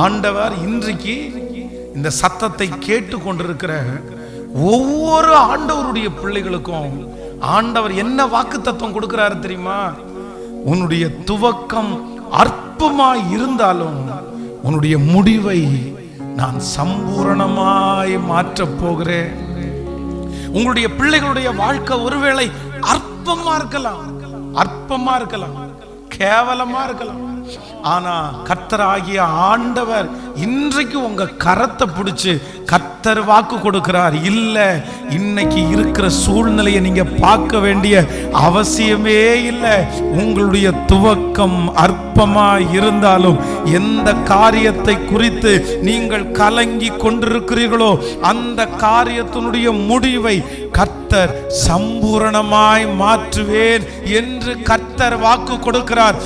ஆண்டவர் இன்றைக்கு இந்த சத்தத்தை கேட்டு கொண்டிருக்கிற ஒவ்வொரு ஆண்டவருடைய பிள்ளைகளுக்கும் ஆண்டவர் என்ன வாக்கு தத்துவம் கொடுக்கிறாரு தெரியுமா? உன்னுடைய துவக்கம் அற்பமாய் இருந்தாலும் உன்னுடைய முடிவை நான் சம்பூரணமாய் மாற்றப் போகிறேன். உங்களுடைய பிள்ளைகளுடைய வாழ்க்கை ஒருவேளை அற்பமா இருக்கலாம், கேவலமா இருக்கலாம். ஆனா கர்த்தராகிய ஆண்டவர் இன்றைக்கு உங்க கரத்தை பிடிச்சு கர்த்தர் வாக்கு கொடுக்கிறார். இல்ல, இன்னைக்கு இருக்கிற சூழ்நிலையை நீங்க பார்க்க வேண்டிய அவசியமே இல்லை. உங்களுடைய துவக்கம் அற்பமா இருந்தாலும் எந்த காரியத்தை குறித்து நீங்கள் கலங்கி கொண்டிருக்கிறீர்களோ அந்த காரியத்தினுடைய முடிவை கர்த்தர் சம்பூரணமாய் மாற்றுவேன் என்று கர்த்தர் வாக்கு கொடுக்கிறார்.